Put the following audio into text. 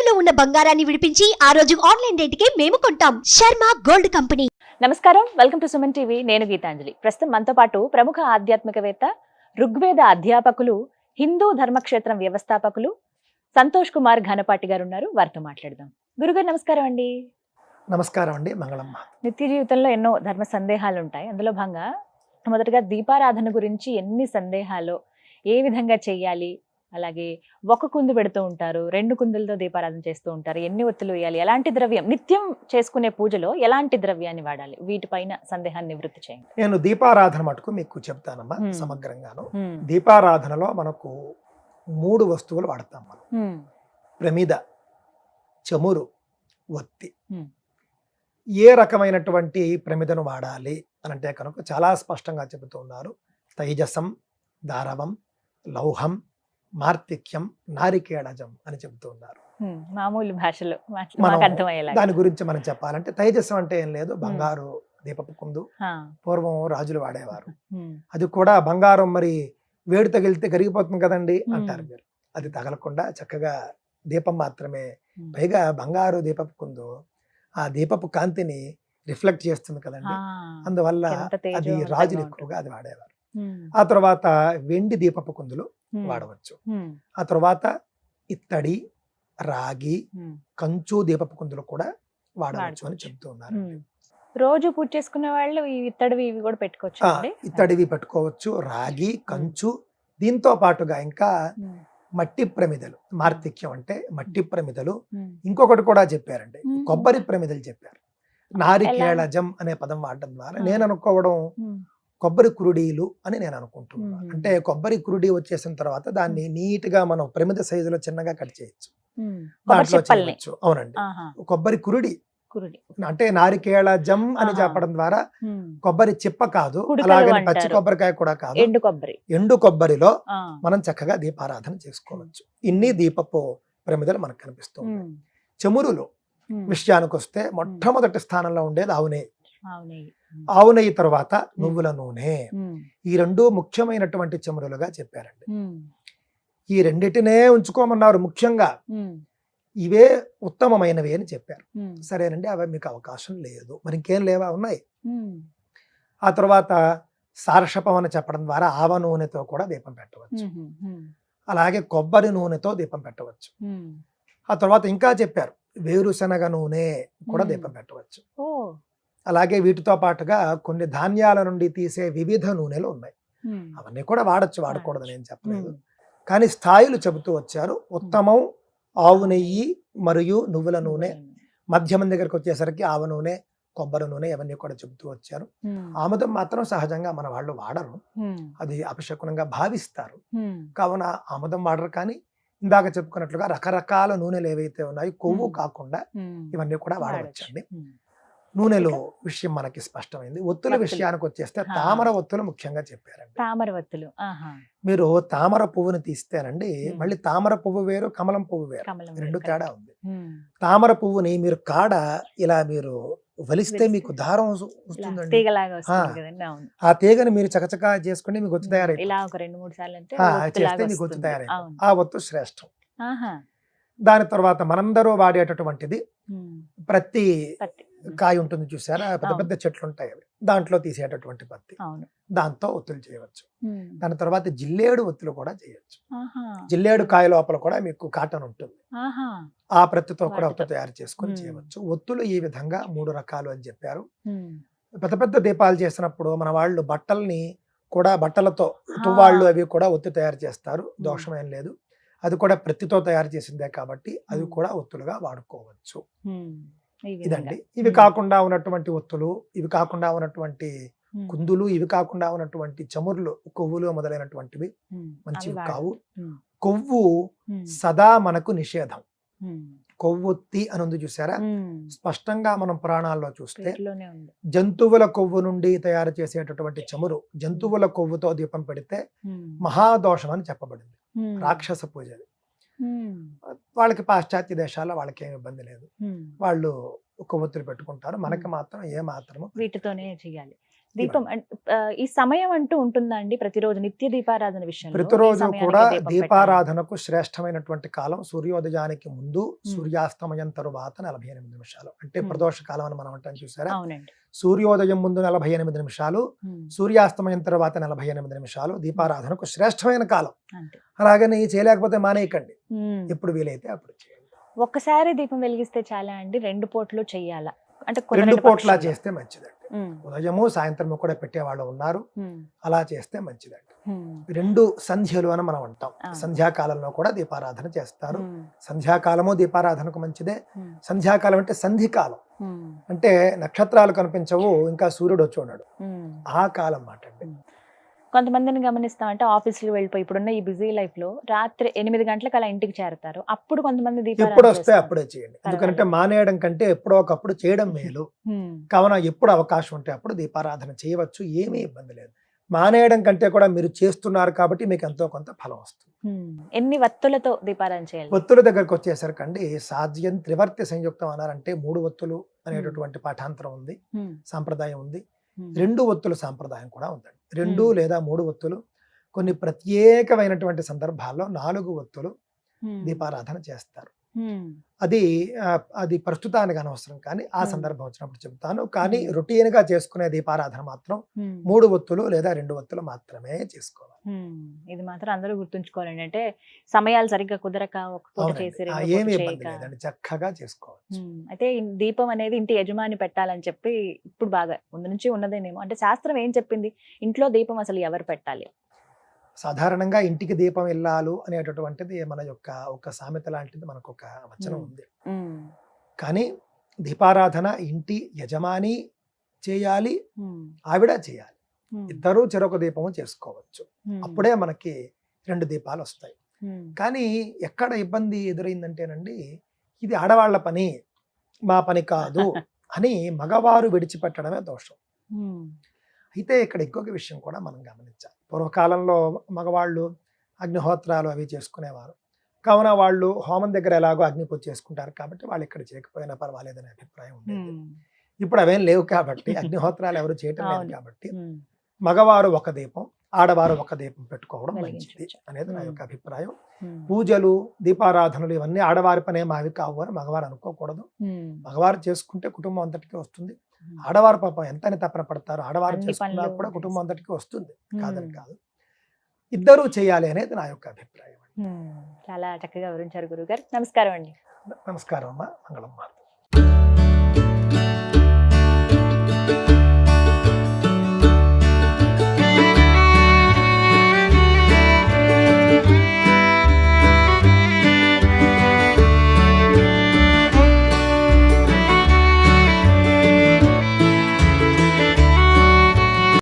తాకట్టులో ఉన్న బంగారాన్ని విడిపించి ఆ రోజు ఆన్లైన్ రేటుకే మేము కొంటాం. Sharma gold company. నమస్కారం, వెల్కమ్ టు సుమన్ టీవీ. నేను గీతాంజలి. ప్రస్తుతం మనతో పాటు ప్రముఖ ఆధ్యాత్మికవేత్త, ఋగ్వేద అధ్యాపకులు, హిందూ ధర్మక్షేత్రం వ్యవస్థాపకులు సంతోష్ కుమార్ ఘనపాటి గారు ఉన్నారు. వారితో మాట్లాడదాం. గురుగారు నమస్కారం అండి. నమస్కారం అండి. మంగళమ్మ. నిత్య జీవితంలో ఎన్నో ధర్మ సందేహాలు ఉంటాయి. అందులో భాగంగా మొదటగా దీపారాధన గురించి ఎన్ని సందేహాలు, ఏ విధంగా చెయ్యాలి, అలాగే ఒక కుందు పెడుతూ ఉంటారు, 2 కుందులతో దీపారాధన చేస్తూ ఉంటారు, ఎన్ని ఒత్తులు వేయాలి, ఎలాంటి ద్రవ్యం, నిత్యం చేసుకునే పూజలో ఎలాంటి ద్రవ్యాన్ని వాడాలి, వీటిపైన సందేహాన్ని నివృత్తి చేయండి. నేను దీపారాధన మటుకు మీకు చెప్తానమ్మా సమగ్రంగాను. దీపారాధనలో మనకు 3 వస్తువులు వాడతాం మనం. ప్రమిద, చమురు, ఒత్తి. ఏ రకమైనటువంటి ప్రమిదను వాడాలి అని అంటే కనుక చాలా స్పష్టంగా చెబుతూ ఉన్నారు. తైజసం, దారవం, లౌహం, మార్తిక్యం, నారికేళజం అని చెబుతూ ఉన్నారు. మామూలు భాషలో దాని గురించి మనం చెప్పాలంటే తైజసం అంటే ఏం లేదు, బంగారు దీపపు కుందు. పూర్వం రాజులు వాడేవారు. అది కూడా బంగారం మరి వేడి తగిలితే కరిగిపోతుంది కదండి అంటారు మీరు. అది తగలకుండా చక్కగా దీపం మాత్రమే, పైగా బంగారు దీపపు కుందు ఆ దీపపు కాంతిని రిఫ్లెక్ట్ చేస్తుంది కదండి. అందువల్ల అది రాజులు ఎక్కువగా అది వాడేవారు. ఆ తర్వాత వెండి దీపపు కుందులు వాడవచ్చు. ఆ తర్వాత ఇత్తడి, రాగి, కంచు దీపపు కుందులు కూడా వాడవచ్చు అని చెప్తూ ఉన్నారు. రోజు పూజ చేసుకునే వాళ్ళు ఇత్తడివి ఇవి కూడా పెట్టుకోవచ్చు. ఇత్తడివి పెట్టుకోవచ్చు, రాగి, కంచు. దీంతో పాటుగా ఇంకా మట్టి ప్రమిదలు, మార్తిక్యం అంటే మట్టి ప్రమిదలు. ఇంకొకటి కూడా చెప్పారండి, కొబ్బరి ప్రమిదలు చెప్పారు. నారికేళజం అనే పదం వాడడం ద్వారా నేను అనుకోవడం కొబ్బరి కురుడీలు అని నేను అనుకుంటున్నాను. అంటే కొబ్బరి కురుడి వచ్చేసిన తర్వాత దాన్ని నీట్ గా మనం ప్రమిద సైజులో చిన్నగా కట్ చేయొచ్చు, దాంట్లో చేయవచ్చు. అవునండి, కొబ్బరి కురుడి అంటే నారికేళజం అని చెప్పడం ద్వారా కొబ్బరి చిప్ప కాదు, అలాగే పచ్చి కొబ్బరికాయ కూడా కాదు, ఎండు కొబ్బరిలో మనం చక్కగా దీపారాధన చేసుకోవచ్చు. ఇన్ని దీపపు ప్రమిదలు మనకు కనిపిస్తుంది. చమురులు విషయానికి వస్తే మొట్టమొదటి స్థానంలో ఉండేది ఆవు నెయ్యి. ఆవు నెయ్యి తర్వాత నువ్వుల నూనె. ఈ 2 ముఖ్యమైనటువంటి చమురులుగా చెప్పారండి. ఈ రెండిటినే ఉంచుకోమన్నారు ముఖ్యంగా. ఇవే ఉత్తమమైనవి అని చెప్పారు. సరేనండి, అవి మీకు అవకాశం లేదు, మరి ఇంకేం లేవా? ఉన్నాయి. ఆ తర్వాత సారషపం అని చెప్పడం ద్వారా ఆవ నూనెతో కూడా దీపం పెట్టవచ్చు. అలాగే కొబ్బరి నూనెతో దీపం పెట్టవచ్చు. ఆ తర్వాత ఇంకా చెప్పారు వేరుశనగ నూనె కూడా దీపం పెట్టవచ్చు. అలాగే వీటితో పాటుగా కొన్ని ధాన్యాల నుండి తీసే వివిధ నూనెలు ఉన్నాయి. అవన్నీ కూడా వాడచ్చు, వాడకూడదని ఏం చెప్పలేదు. కానీ స్థాయిలు చెబుతూ వచ్చారు. ఉత్తమం ఆవు నెయ్యి మరియు నువ్వుల నూనె. మధ్యమం దగ్గరకు వచ్చేసరికి ఆవ నూనె, కొబ్బరి నూనె, ఇవన్నీ కూడా చెబుతూ వచ్చారు. ఆముదం మాత్రం సహజంగా మన వాళ్ళు వాడరు, అది అపశకునంగా భావిస్తారు. కావున ఆముదం వాడరు. కానీ ఇందాక చెప్పుకున్నట్లుగా రకరకాల నూనెలు ఏవైతే ఉన్నాయో కొవ్వు కాకుండా ఇవన్నీ కూడా వాడవచ్చండి. నూనెలో విషయం మనకి స్పష్టమైంది. ఒత్తుల విషయానికి వచ్చేస్తే తామర ఒత్తులు ముఖ్యంగా చెప్పారండి. తామర ఒత్తులు మీరు తామర పువ్వుని తీస్తేనండి, మళ్ళీ తామర పువ్వు వేరు, కమలం పువ్వు వేరు, 2 తేడా ఉంది. తామర పువ్వుని మీరు కాడ ఇలా మీరు వలిస్తే మీకు దారం వస్తుందండి. ఆ తీగని మీరు చకచకా చేసుకుంటే మీకు ఒత్తు తయారై చేస్తే మీకు ఒత్తు తయారై, ఆ ఒత్తు శ్రేష్టం. దాని తర్వాత మనందరూ వాడేటటువంటిది ప్రతి కాయ ఉంటుంది చూసారా, పెద్ద పెద్ద చెట్లు ఉంటాయి, అవి దాంట్లో తీసేటటువంటి పత్తి, దాంతో ఒత్తులు చేయవచ్చు. దాని తర్వాత జిల్లేడు ఒత్తులు కూడా చేయొచ్చు. జిల్లేడు కాయ లోపల కూడా మీకు కాటన్ ఉంటుంది, ఆ ప్రత్తితో కూడా ఒత్తు తయారు చేసుకొని చేయవచ్చు. ఒత్తులు ఈ విధంగా 3 రకాలు అని చెప్పారు. పెద్ద పెద్ద దీపాలు చేసినప్పుడు మన వాళ్ళు బట్టల్ని కూడా, బట్టలతో తువ్వాళ్ళు అవి కూడా ఒత్తి తయారు చేస్తారు, దోషమేం లేదు. అది కూడా ప్రత్తితో తయారు చేసిందే కాబట్టి అవి కూడా ఒత్తులుగా వాడుకోవచ్చు. ఇదండి. ఇవి కాకుండా ఉన్నటువంటి ఒత్తులు, ఇవి కాకుండా ఉన్నటువంటి కుందులు, ఇవి కాకుండా ఉన్నటువంటి చమురులు, కొవ్వులు మొదలైనటువంటివి మంచివి కావు. కొవ్వు సదా మనకు నిషేధం. కొవ్వొత్తి అని ఉంది చూసారా, స్పష్టంగా మనం పురాణాల్లో చూస్తే జంతువుల కొవ్వు నుండి తయారు చేసేటటువంటి చమురు, జంతువుల కొవ్వుతో దీపం పెడితే మహాదోషం అని చెప్పబడింది. రాక్షస పూజ. వాళ్ళకి పాశ్చాత్య దేశాల్లో వాళ్ళకి ఏమి ఇబ్బంది లేదు, వాళ్ళు కొవ్వొత్తులు పెట్టుకుంటారు. మనకి మాత్రం ఏ మాత్రము వీటితోనే చేయాలి. దీపం ఈ సమయం అంటూ ఉంటుందా అండి ప్రతిరోజు నిత్య దీపారాధన విషయంలో? ప్రతిరోజు ఈ సమయానికి కూడా దీపం దీపారాధనకు శ్రేష్టమైనటువంటి కాలం సూర్యోదయానికి ముందు, Hmm. సూర్యాస్తమయం తరువాత 48 నిమిషాలు. అంటే Hmm. ప్రదోష కాలం అని మనం అంటాం చూసారా? అవునండి. సూర్యోదయం ముందు 48 నిమిషాలు, సూర్యాస్తమయం తర్వాత 48 నిమిషాలు దీపారాధనకు శ్రేష్టమైన కాలం. అంతే. అలాగని చేయలేకపోతే మానేయకండి, ఎప్పుడు వీలైతే అప్పుడు చేయండి. ఒక్కసారి దీపం వెలిగిస్తే చాలా అండి? 2 పూటలు చెయ్యాలా? అంటే 2 కుదరని పూట్ల పక్షంలో. చేస్తే మంచిదండి. ఉదయము సాయంత్రము కూడా పెట్టేవాళ్ళు ఉన్నారు, అలా చేస్తే మంచిదండి. 2 సంధ్యలు అని మనం అంటాం. ఆ. సంధ్యాకాలంలో కూడా దీపారాధన చేస్తారు. సంధ్యాకాలము దీపారాధనకు మంచిదే. సంధ్యాకాలం అంటే సంధికాలం, అంటే నక్షత్రాలు కనిపించవు, ఇంకా సూర్యుడు వచ్చి ఉన్నాడు, ఆ కాలం మాట అండి. కొంతమందిని గమనిస్తాం, అంటే ఆఫీసులు వెళ్ళిపోయి ఇప్పుడున్న ఈ బిజీ లైఫ్ లో రాత్రి 8 గంటలకు అలా ఇంటికి చేరుతారు. అప్పుడు కొంతమంది ఎప్పుడు దీపారాధన వస్తే చేస్తారు. అప్పుడే చేయండి, ఎందుకంటే మానేయడం కంటే ఎప్పుడో ఒకప్పుడు చేయడం మేలు. కావున ఎప్పుడు అవకాశం ఉంటే అప్పుడు దీపారాధన చేయవచ్చు, ఏమీ ఇబ్బంది లేదు. మానేయడం కంటే కూడా మీరు చేస్తున్నారు కాబట్టి మీకు ఎంతో కొంత ఫలం వస్తుంది. ఎన్ని వత్తులతో దీపారాధన చేయాలి? ఒత్తుల దగ్గరకు వచ్చేసరికండి, సాధ్యం త్రివర్తి సంయుక్తం అన్నారంటే 3 ఒత్తులు అనేటటువంటి పాఠాంతరం ఉంది, సాంప్రదాయం ఉంది. 2 ఒత్తుల సాంప్రదాయం కూడా ఉందండి. 2 లేదా 3 ఒత్తులు, కొన్ని ప్రత్యేకమైనటువంటి సందర్భాల్లో 4 ఒత్తులు దీపారాధన చేస్తారు. అది ప్రస్తుతానికి అనవసరం, కానీ ఆ సందర్భం వచ్చినప్పుడు చెప్తాను. కానీ రొటీన్ గా చేసుకునే దీపారాధన మాత్రం 3 ఒత్తులు లేదా 2 ఒత్తులు మాత్రమే చేసుకోవాలి. ఇది మాత్రం అందరూ గుర్తుంచుకోవాలండి. అంటే సమయాలు సరిగ్గా కుదరక ఒక పూట అవునండి. చేసి ఆ, రెండో పూట ఏమీ ఇబ్బంది చేయక. లేదండి, చక్కగా చేసుకోవచ్చు. అయితే ఈ దీపం అనేది ఇంటి యజమాని పెట్టాలని చెప్పి ఇప్పుడు బాగా ముందు నుంచి ఉన్నదేనేమో. అంటే శాస్త్రం ఏం చెప్పింది, ఇంట్లో దీపం అసలు ఎవరు పెట్టాలి? సాధారణంగా ఇంటికి దీపం ఇల్లాలు అనేటటువంటిది మన యొక్క ఒక సామెత లాంటిది, మనకు ఒక వచనం ఉంది. కానీ దీపారాధన ఇంటి యజమాని చేయాలి, ఆవిడ చేయాలి. ఇద్దరూ చెరొక దీపము చేసుకోవచ్చు, అప్పుడే మనకి 2 దీపాలు వస్తాయి. కానీ ఎక్కడ ఇబ్బంది ఎదురైందంటేనండి, ఇది ఆడవాళ్ల పని, మా పని కాదు అని మగవారు విడిచిపెట్టడమే దోషం. అయితే ఇక్కడ ఇంకొక విషయం కూడా మనం గమనించాలి. పూర్వకాలంలో మగవాళ్ళు అగ్నిహోత్రాలు అవి చేసుకునేవారు, కావున వాళ్ళు హోమం దగ్గర ఎలాగో అగ్ని పూజ చేసుకుంటారు కాబట్టి వాళ్ళు ఇక్కడ చేయకపోయినా పర్వాలేదనే అభిప్రాయం ఉండేది. ఇప్పుడు అవేం లేవు కాబట్టి, అగ్నిహోత్రాలు ఎవరు చేయటం లేదు కాబట్టి, మగవారు ఒక దీపం, ఆడవారు ఒక దీపం పెట్టుకోవడం మంచిది అనేది నా యొక్క అభిప్రాయం. పూజలు, దీపారాధనలు ఇవన్నీ ఆడవారి పనే, మావి కావు అని మగవారు అనుకోకూడదు. మగవారు చేసుకుంటే కుటుంబం అంతటికి వస్తుంది. ఆడవారు పాపం ఎంతని తపన పడతారు, ఆడవారు చేసుకున్నా కూడా కుటుంబం అంతటికి వస్తుంది, కాదని కాదు. ఇద్దరూ చేయాలి అనేది నా యొక్క అభిప్రాయం. చాలా చక్కగా వివరించారు గురుగారు. నమస్కారం అండి. నమస్కారం అమ్మా, మంగళమ్మ.